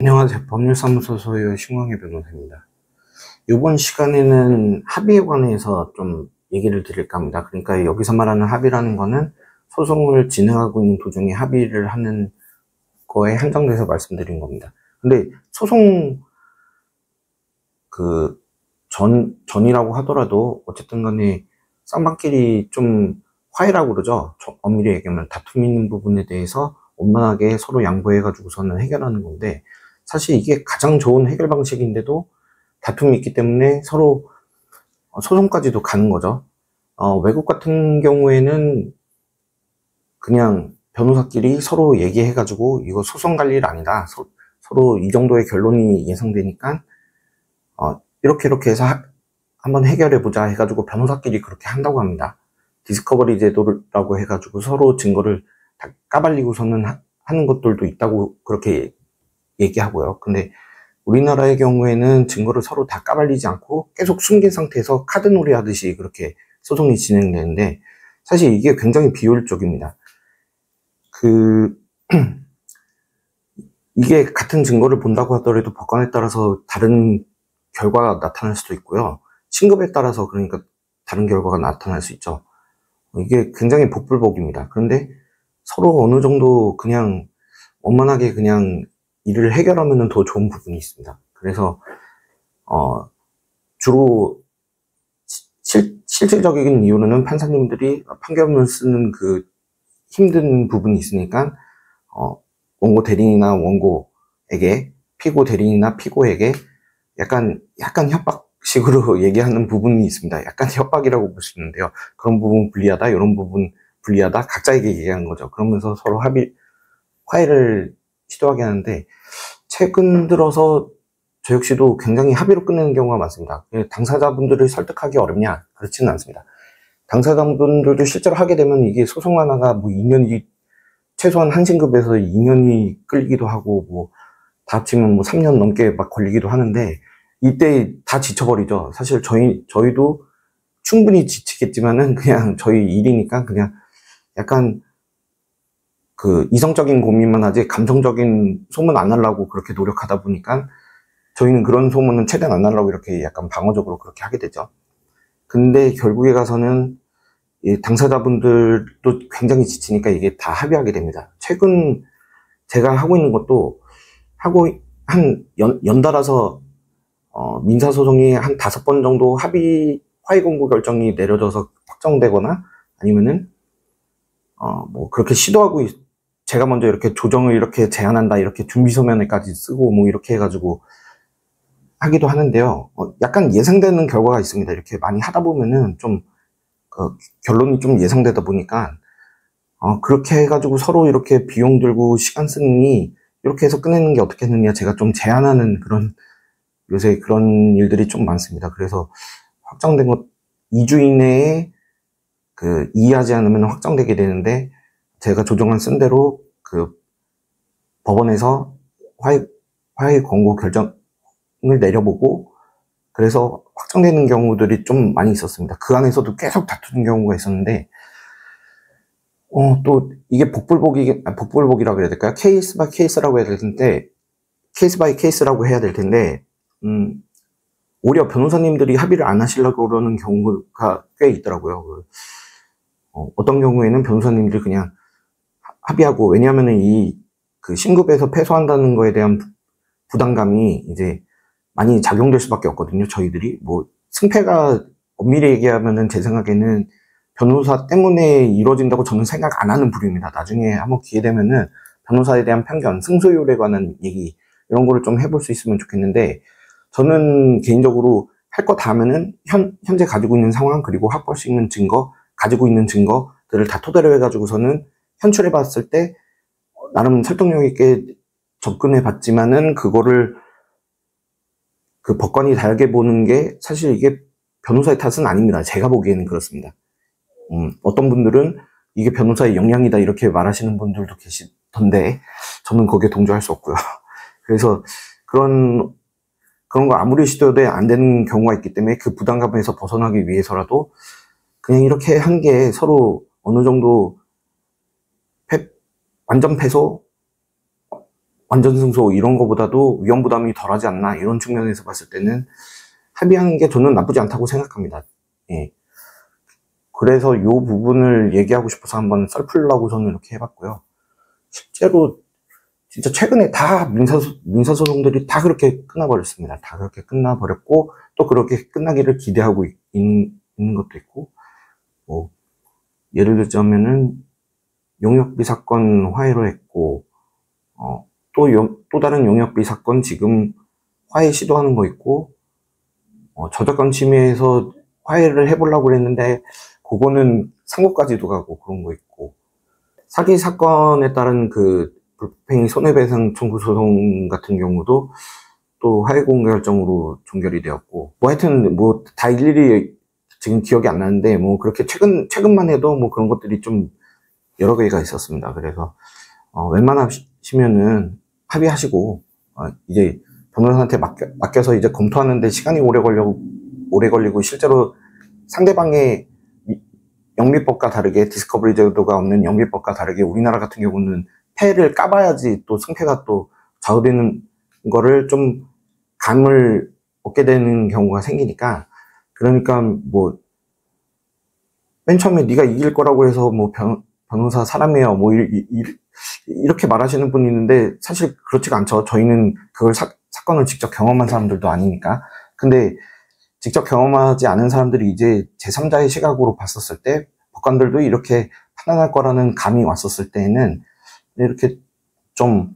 안녕하세요. 법률사무소 소유의 신광희 변호사입니다. 이번 시간에는 합의에 관해서 좀 얘기를 드릴까 합니다. 그러니까 여기서 말하는 합의라는 거는 소송을 진행하고 있는 도중에 합의를 하는 거에 한정돼서 말씀드린 겁니다. 근데 소송 전이라고 하더라도 어쨌든 간에 쌍방끼리 좀 화해라고 그러죠. 엄밀히 얘기하면 다툼 있는 부분에 대해서 원만하게 서로 양보해가지고서는 해결하는 건데, 사실 이게 가장 좋은 해결 방식인데도 다툼이 있기 때문에 서로 소송까지도 가는 거죠. 외국 같은 경우에는 그냥 변호사끼리 서로 얘기해가지고 이거 소송 갈 일 아니다. 서로 이 정도의 결론이 예상되니까 이렇게 해서 한번 해결해보자 해가지고 변호사끼리 그렇게 한다고 합니다. 디스커버리 제도라고 해가지고 서로 증거를 다 까발리고서는 하는 것들도 있다고 그렇게 얘기하고요. 근데 우리나라의 경우에는 증거를 서로 다 까발리지 않고 계속 숨긴 상태에서 카드놀이 하듯이 그렇게 소송이 진행되는데, 사실 이게 굉장히 비효율적입니다. 이게 같은 증거를 본다고 하더라도 법관에 따라서 다른 결과가 나타날 수도 있고요. 친급에 따라서 그러니까 다른 결과가 나타날 수 있죠. 이게 굉장히 복불복입니다. 그런데 서로 어느 정도 그냥 원만하게 그냥 일을 해결하면 더 좋은 부분이 있습니다. 그래서 주로 실질적인 이유로는 판사님들이 판결문을 쓰는 그 힘든 부분이 있으니까 원고 대리인이나 원고에게, 피고 대리인이나 피고에게 약간 협박식으로 얘기하는 부분이 있습니다. 약간 협박이라고 보시는데요. 그런 부분 불리하다, 이런 부분 불리하다, 각자에게 얘기하는 거죠. 그러면서 서로 화해를 시도하게 하는데, 최근 들어서 저 역시도 굉장히 합의로 끝내는 경우가 많습니다. 당사자분들을 설득하기 어렵냐? 그렇지는 않습니다. 당사자분들도 실제로 하게 되면 이게 소송 하나가 뭐 2년이, 최소한 한 신급에서 2년이 끌리기도 하고, 다 합치면 뭐 3년 넘게 막 걸리기도 하는데, 이때 다 지쳐버리죠. 사실 저희도 충분히 지치겠지만은 그냥 저희 일이니까 그냥 약간 이성적인 고민만 하지 감성적인 소문 안 하려고 그렇게 노력하다 보니까 저희는 그런 소문은 최대한 안 하려고 이렇게 약간 방어적으로 그렇게 하게 되죠. 근데 결국에 가서는 이 당사자분들도 굉장히 지치니까 이게 다 합의하게 됩니다. 최근 제가 하고 있는 것도 연달아서 민사소송이 한 5번 정도 화해 공고 결정이 내려져서 확정되거나 아니면은 뭐 그렇게 시도하고 제가 먼저 이렇게 조정을 이렇게 제안한다, 이렇게 준비서면에까지 쓰고 뭐 이렇게 해가지고 하기도 하는데요. 약간 예상되는 결과가 있습니다. 이렇게 많이 하다 보면은 좀 결론이 좀 예상되다 보니까 그렇게 해가지고 서로 이렇게 비용 들고 시간 쓰니 이렇게 해서 끝내는 게 어떻겠느냐, 제가 좀 제안하는 요새 그런 일들이 좀 많습니다. 그래서 확정된 것 2주 이내에 이해하지 않으면 확정되게 되는데, 제가 조정안 쓴 대로 법원에서 화해 권고 결정을 내려보고 그래서 확정되는 경우들이 좀 많이 있었습니다. 그 안에서도 계속 다투는 경우가 있었는데, 또 이게 복불복이라고 해야 될까요? 케이스 바이 케이스라고 해야 될 텐데, 오히려 변호사님들이 합의를 안 하시려고 그러는 경우가 꽤 있더라고요. 어떤 경우에는 변호사님들이 그냥 합의하고, 왜냐하면 신급에서 패소한다는 거에 대한 부담감이 이제 많이 작용될 수밖에 없거든요. 저희들이 승패가 엄밀히 얘기하면은 제 생각에는 변호사 때문에 이루어진다고 저는 생각 안 하는 부류입니다. 나중에 한번 기회 되면은 변호사에 대한 편견, 승소율에 관한 얘기 이런 거를 좀 해볼 수 있으면 좋겠는데, 저는 개인적으로 할 거 다 하면은 현재 가지고 있는 상황, 그리고 확보할 수 있는 증거, 가지고 있는 증거들을 다 토대로 해가지고서는 현출해 봤을 때 나름 설득력 있게 접근해 봤지만은, 그거를 법관이 다르게 보는 게 사실 이게 변호사의 탓은 아닙니다. 제가 보기에는 그렇습니다. 어떤 분들은 이게 변호사의 역량이다 이렇게 말하시는 분들도 계시던데, 저는 거기에 동조할 수 없고요. 그래서 그런 거 아무리 시도해도 안 되는 경우가 있기 때문에 그 부담감에서 벗어나기 위해서라도 그냥 이렇게 한 게 서로 어느 정도 완전 패소 완전 승소 이런 거보다도 위험 부담이 덜하지 않나, 이런 측면에서 봤을 때는 합의하는 게 저는 나쁘지 않다고 생각합니다. 예. 그래서 이 부분을 얘기하고 싶어서 한번 썰풀려고 저는 이렇게 해봤고요. 실제로 진짜 최근에 다 민사소송들이 다 그렇게 끝나버렸습니다. 다 그렇게 끝나버렸고, 또 그렇게 끝나기를 기대하고 있는 것도 있고, 뭐 예를 들자면은 용역비 사건 화해로 했고, 또 다른 용역비 사건 지금 화해 시도하는 거 있고, 저작권 침해에서 화해를 해보려고 그랬는데 그거는 상고까지도 가고 그런 거 있고, 사기 사건에 따른 그 불법행위 손해배상 청구 소송 같은 경우도 또 화해 공개 결정으로 종결이 되었고, 뭐 하여튼 뭐 다 일일이 지금 기억이 안 나는데, 뭐 그렇게 최근만 해도 뭐 그런 것들이 좀 여러 개가 있었습니다. 그래서 웬만하시면은 합의하시고, 이제 변호사한테 맡겨서 이제 검토하는데 시간이 오래 걸리고 실제로 상대방의 영미법과 다르게, 디스커버리 제도가 없는 영미법과 다르게 우리나라 같은 경우는 패를 까봐야지 또 승패가 또 좌우되는 거를 좀 감을 얻게 되는 경우가 생기니까, 그러니까 뭐 맨 처음에 네가 이길 거라고 해서 뭐 변호사 사람이에요 뭐 이렇게 말하시는 분이 있는데, 사실 그렇지가 않죠. 저희는 그걸 사건을 직접 경험한 사람들도 아니니까. 근데 직접 경험하지 않은 사람들이 이제 제3자의 시각으로 봤었을 때, 법관들도 이렇게 판단할 거라는 감이 왔었을 때에는 이렇게 좀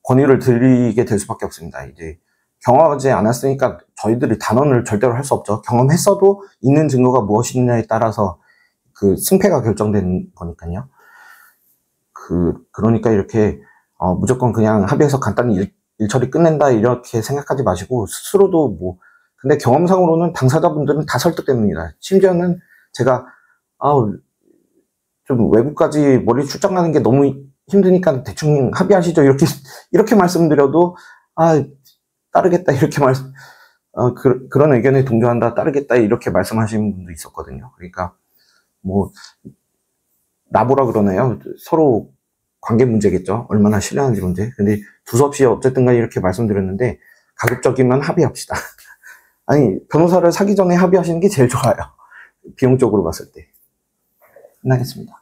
권유를 드리게 될 수밖에 없습니다. 이제 경험하지 않았으니까 저희들이 단언을 절대로 할 수 없죠. 경험했어도 있는 증거가 무엇이냐에 따라서 그 승패가 결정된 거니까요. 그러니까 이렇게 무조건 그냥 합의해서 간단히 일처리 끝낸다 이렇게 생각하지 마시고, 스스로도 뭐, 근데 경험상으로는 당사자분들은 다 설득됩니다. 심지어는 제가 좀 외국까지 멀리 출장 가는 게 너무 힘드니까 대충 합의하시죠 이렇게 말씀드려도 따르겠다 이렇게 그런 의견에 동조한다, 따르겠다 이렇게 말씀하시는 분도 있었거든요. 그러니까 뭐 나보라 그러나요? 서로 관계 문제겠죠. 얼마나 신뢰하는지 문제. 근데 두서없이 어쨌든 간에 이렇게 말씀드렸는데, 가급적이면 합의합시다. 아니, 변호사를 사기 전에 합의하시는 게 제일 좋아요. 비용적으로 봤을 때. 끝나겠습니다.